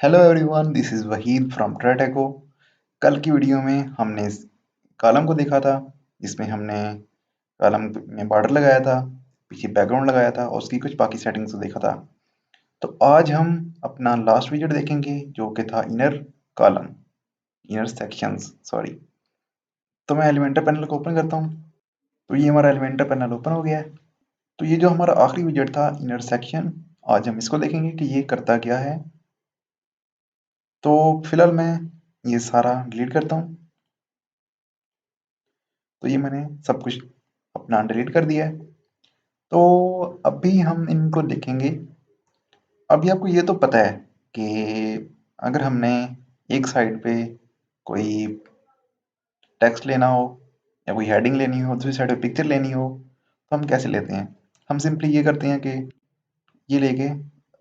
Hello everyone, this is Waheed from ट्रेटेको। कल की वीडियो में हमने इस कॉलम को देखा था, जिसमें हमने कॉलम में बॉर्डर लगाया था, पीछे बैकग्राउंड लगाया था और उसकी कुछ बाकी सेटिंग्स को देखा था। तो आज हम अपना लास्ट विजेट देखेंगे, जो कि था inner column, inner sections sorry. तो मैं एलिमेंटर पैनल को ओपन करता हूँ। तो ये हमारा एलिमेंटर पैनल ओपन हो गया है। तो ये जो हमारा आखिरी विजेट था इनर सेक्शन, आज हम इसको देखेंगे कि ये करता क्या है। तो फिलहाल मैं ये सारा डिलीट करता हूँ। तो ये मैंने सब कुछ अपना डिलीट कर दिया है। तो अभी हम इनको देखेंगे। अभी आपको ये तो पता है कि अगर हमने एक साइड पे कोई टेक्स्ट लेना हो या कोई हेडिंग लेनी हो, दूसरी साइड पे पिक्चर लेनी हो, तो हम कैसे लेते हैं। हम सिंपली ये करते हैं कि ये लेके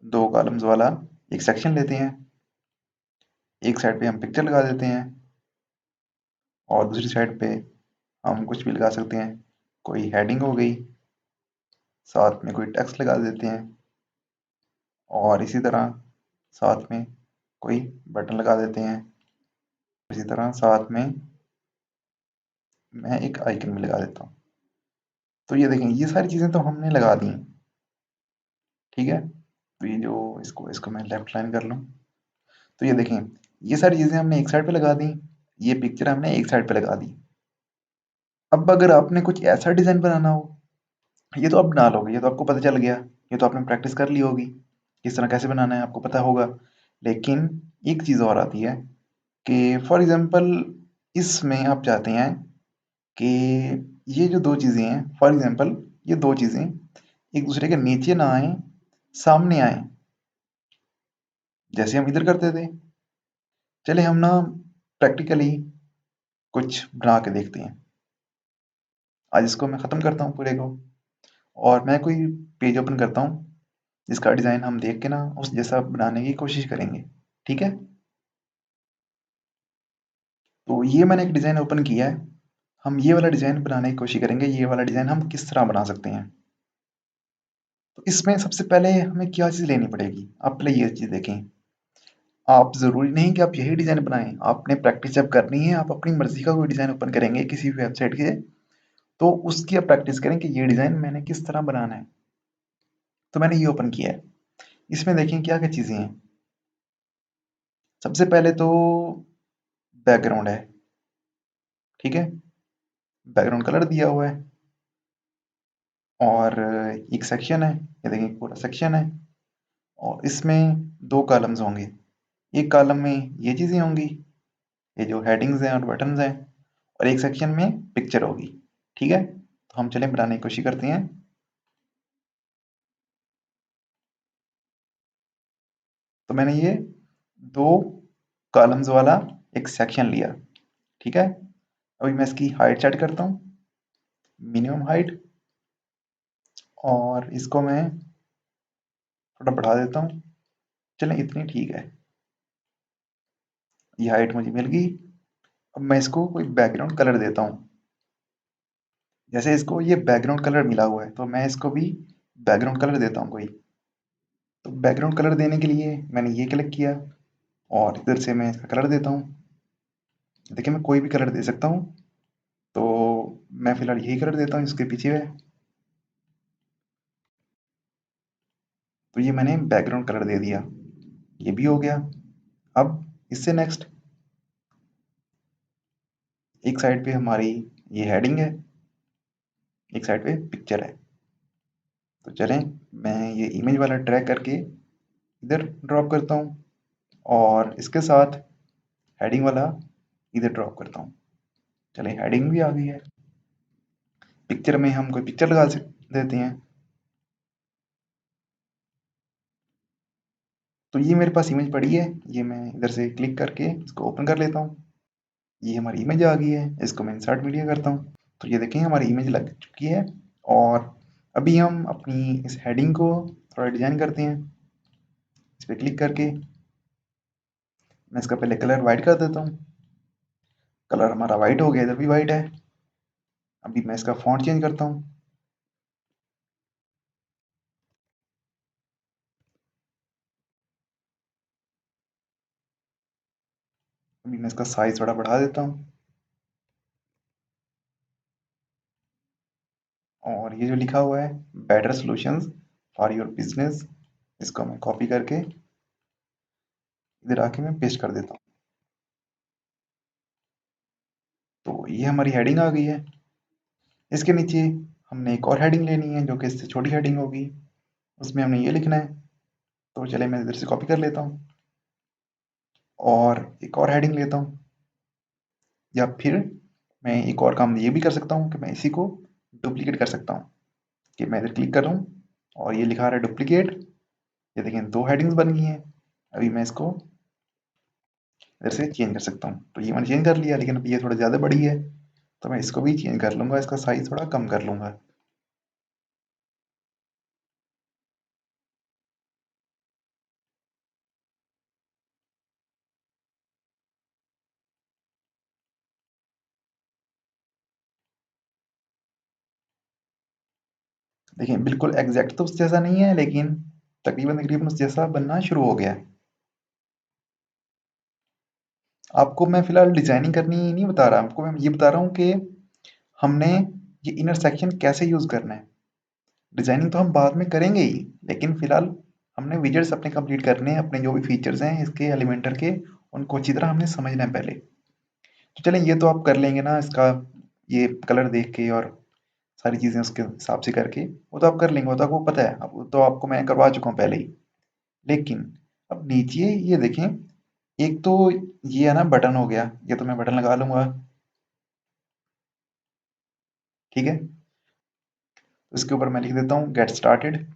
दो कॉलम्स वाला एक सेक्शन लेते हैं, एक साइड पे हम पिक्चर लगा देते हैं और दूसरी साइड पे हम कुछ भी लगा सकते हैं। कोई हेडिंग हो गई, साथ में कोई टेक्स्ट लगा देते हैं और इसी तरह साथ में कोई बटन लगा देते हैं। इसी तरह साथ में मैं एक आइकन भी लगा देता हूँ। तो ये देखें, ये सारी चीज़ें तो हमने लगा दी हैं। ठीक है, तो ये जो इसको इसको मैं लेफ्ट लाइन कर लूँ। तो ये देखें, ये सारी चीज़ें हमने एक साइड पे लगा दी, ये पिक्चर हमने एक साइड पे लगा दी। अब अगर आपने कुछ ऐसा डिज़ाइन बनाना हो, ये तो आप बना लोगे, ये तो आपको पता चल गया, ये तो आपने प्रैक्टिस कर ली होगी, किस तरह कैसे बनाना है आपको पता होगा। लेकिन एक चीज़ और आती है कि फॉर एग्जांपल इसमें आप चाहते हैं कि ये जो दो चीज़ें हैं, फॉर एग्जांपल ये दो चीज़ें एक दूसरे के नीचे ना आए, सामने आए, जैसे हम इधर करते थे। चले हम ना प्रैक्टिकली कुछ बना के देखते हैं। आज इसको मैं ख़त्म करता हूँ पूरे को, और मैं कोई पेज ओपन करता हूँ जिसका डिज़ाइन हम देख के ना उस जैसा बनाने की कोशिश करेंगे। ठीक है, तो ये मैंने एक डिज़ाइन ओपन किया है। हम ये वाला डिज़ाइन बनाने की कोशिश करेंगे। ये वाला डिज़ाइन हम किस तरह बना सकते हैं। तो इसमें सबसे पहले हमें क्या चीज़ लेनी पड़ेगी, आप पहले ये चीज़ देखें। आप ज़रूरी नहीं कि आप यही डिज़ाइन बनाएं, आपने प्रैक्टिस जब करनी है आप अपनी मर्ज़ी का कोई डिज़ाइन ओपन करेंगे किसी भी वेबसाइट के, तो उसकी आप प्रैक्टिस करें कि ये डिज़ाइन मैंने किस तरह बनाना है। तो मैंने ये ओपन किया है। इसमें देखें क्या क्या चीज़ें हैं। सबसे पहले तो बैकग्राउंड है। ठीक है, बैकग्राउंड कलर दिया हुआ है और एक सेक्शन है, ये देखें पूरा सेक्शन है और इसमें दो कॉलम्स होंगे। एक कॉलम में ये चीज़ें होंगी, ये जो हेडिंग्स हैं और बटन्स हैं, और एक सेक्शन में पिक्चर होगी। ठीक है, तो हम चलें बनाने की कोशिश करते हैं। तो मैंने ये दो कॉलम्स वाला एक सेक्शन लिया। ठीक है, अभी मैं इसकी हाइट सेट करता हूँ, मिनिमम हाइट, और इसको मैं थोड़ा बढ़ा देता हूँ। चलें इतनी ठीक है, ये हाइट मुझे मिल गई। अब मैं इसको कोई बैकग्राउंड कलर देता हूँ। जैसे इसको ये बैकग्राउंड कलर मिला हुआ है तो मैं इसको भी बैकग्राउंड कलर देता हूँ कोई। तो बैकग्राउंड कलर देने के लिए मैंने ये क्लिक किया और इधर से मैं इसका कलर देता हूँ। देखिए मैं कोई भी कलर दे सकता हूँ, तो मैं फिलहाल यही कलर देता हूँ इसके पीछे है। तो ये मैंने बैकग्राउंड कलर दे दिया, ये भी हो गया। अब इससे नेक्स्ट एक साइड पे हमारी ये हेडिंग है, एक साइड पे पिक्चर है। तो चलें मैं ये इमेज वाला ड्रैग करके इधर ड्रॉप करता हूँ और इसके साथ हेडिंग वाला इधर ड्रॉप करता हूँ। चलें हेडिंग भी आ गई है। पिक्चर में हम कोई पिक्चर लगा देते हैं। तो ये मेरे पास इमेज पड़ी है, ये मैं इधर से क्लिक करके इसको ओपन कर लेता हूँ। ये हमारी इमेज आ गई है, इसको मैं इंसर्ट मीडिया करता हूँ। तो ये देखें हमारी इमेज लग चुकी है। और अभी हम अपनी इस हेडिंग को थोड़ा डिजाइन करते हैं। इस पर क्लिक करके मैं इसका पहले कलर वाइट कर देता हूँ। कलर हमारा वाइट हो गया, इधर भी वाइट है। अभी मैं इसका फॉन्ट चेंज करता हूँ। अभी मैं इसका साइज थोड़ा बढ़ा देता हूँ। और ये जो लिखा हुआ है better solutions for your business, इसको मैं कॉपी करके इधर आके मैं पेस्ट कर देता हूँ। तो ये हमारी हेडिंग आ गई है। इसके नीचे हमने एक और हेडिंग लेनी है जो कि इससे छोटी हेडिंग होगी, उसमें हमने ये लिखना है। तो चलिए मैं इधर से कॉपी कर लेता हूँ और एक और हेडिंग लेता हूँ। या फिर मैं एक और काम ये भी कर सकता हूँ कि मैं इसी को डुप्लीकेट कर सकता हूँ, कि मैं इधर क्लिक कर रहा हूँ और ये लिखा रहा है डुप्लीकेट। ये देखें 2 हेडिंग्स बन गई हैं। अभी मैं इसको इधर से चेंज कर सकता हूँ। तो ये मैंने चेंज कर लिया, लेकिन अब ये थोड़ा ज़्यादा बड़ी है तो मैं इसको भी चेंज कर लूँगा, इसका साइज़ थोड़ा कम कर लूँगा। देखिए बिल्कुल एग्जैक्ट तो उस जैसा नहीं है, लेकिन तकरीबन उस जैसा बनना शुरू हो गया है। आपको मैं फिलहाल डिजाइनिंग करनी नहीं बता रहा, आपको मैं ये बता रहा हूँ कि हमने ये इनर सेक्शन कैसे यूज करना है। डिजाइनिंग तो हम बाद में करेंगे ही, लेकिन फिलहाल हमने विजेट्स अपने कंप्लीट करने हैं, अपने जो भी फीचर्स हैं इसके एलिमेंटर के, उनको अच्छी तरह हमने समझना है पहले। तो चलें ये तो आप कर लेंगे ना, इसका ये कलर देख के और सारी चीज़ें उसके हिसाब से करके, वो तो आप कर लेंगे, वो तो आपको पता है, अब तो आपको मैं करवा चुका हूँ पहले ही। लेकिन अब नीचे ये देखें, एक तो ये है ना बटन हो गया, ये तो मैं बटन लगा लूंगा, ठीक है। तो इसके ऊपर मैं लिख देता हूँ गेट स्टार्टेड,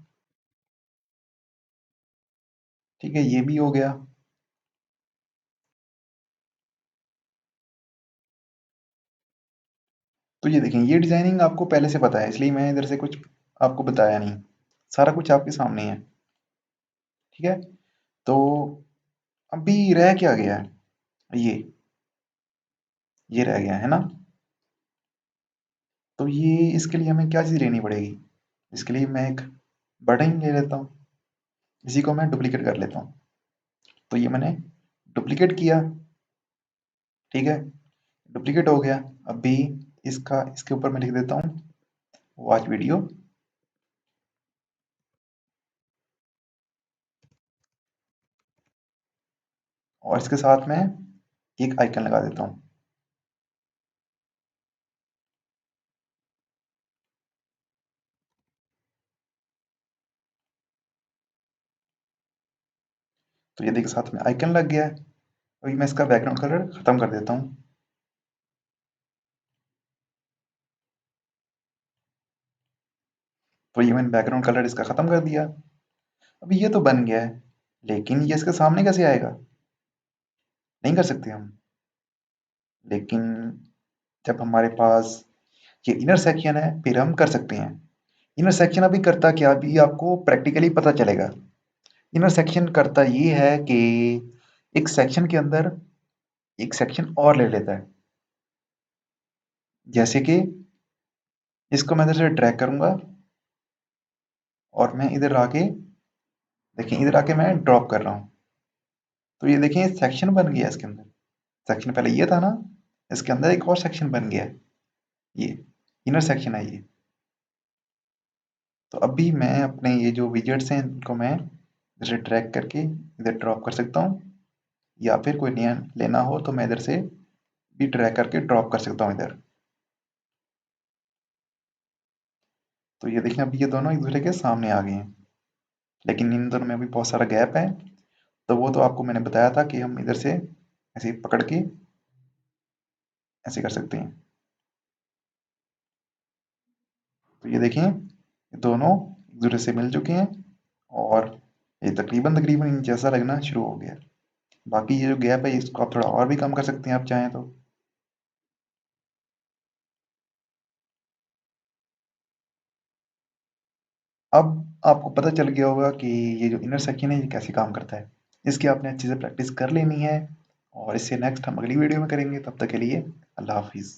ठीक है, ये भी हो गया। तो ये देखें, ये डिजाइनिंग आपको पहले से पता है, इसलिए मैं इधर से कुछ आपको बताया नहीं, सारा कुछ आपके सामने है, ठीक है। तो अभी रह क्या गया है, ये रह गया है ना। तो ये इसके लिए हमें क्या चीज़ लेनी पड़ेगी, इसके लिए मैं एक बटन ले लेता हूँ, इसी को मैं डुप्लीकेट कर लेता हूँ। तो ये मैंने डुप्लीकेट किया, ठीक है, डुप्लीकेट हो गया। अभी इसका इसके ऊपर मैं लिख देता हूँ वॉच वीडियो, और इसके साथ में एक आइकन लगा देता हूँ। तो ये देखिए साथ में आइकन लग गया है। अभी मैं इसका बैकग्राउंड कलर खत्म कर देता हूँ। तो ये मैंने बैकग्राउंड कलर इसका खत्म कर दिया। अभी ये तो बन गया है, लेकिन ये इसके सामने कैसे आएगा, नहीं कर सकते हम। लेकिन जब हमारे पास ये इनर सेक्शन है फिर हम कर सकते हैं। इनर सेक्शन अभी करता क्या, अभी आपको प्रैक्टिकली पता चलेगा। इनर सेक्शन करता ये है कि एक सेक्शन के अंदर एक सेक्शन और ले लेता है। जैसे कि इसको मैं इधर से ड्रैग करूंगा और मैं इधर आके, देखिए इधर आके मैं ड्रॉप कर रहा हूँ। तो ये देखिए सेक्शन बन गया इसके अंदर। सेक्शन पहले ये था ना, इसके अंदर एक और सेक्शन बन गया है, ये इनर सेक्शन है ये। तो अभी मैं अपने ये जो विजेट्स हैं इनको मैं इधर ड्रैग करके इधर ड्रॉप कर सकता हूँ, या फिर कोई नया लेना हो तो मैं इधर से भी ड्रैग करके ड्रॉप कर सकता हूँ इधर। तो ये देखिए अभी ये दोनों एक दूसरे के सामने आ गए हैं, लेकिन इन दोनों में अभी बहुत सारा गैप है। तो वो तो आपको मैंने बताया था कि हम इधर से ऐसे पकड़ के ऐसे कर सकते हैं। तो ये देखें ये दोनों एक दूसरे से मिल चुके हैं और ये तकरीबन तकरीबन इन जैसा लगना शुरू हो गया। बाकी ये जो गैप है इसको आप थोड़ा और भी कम कर सकते हैं आप चाहें तो। अब आपको पता चल गया होगा कि ये जो इनर सेक्शन है ये कैसे काम करता है। इसकी आपने अच्छे से प्रैक्टिस कर लेनी है, और इससे नेक्स्ट हम अगली वीडियो में करेंगे। तब तक के लिए अल्लाह हाफिज़।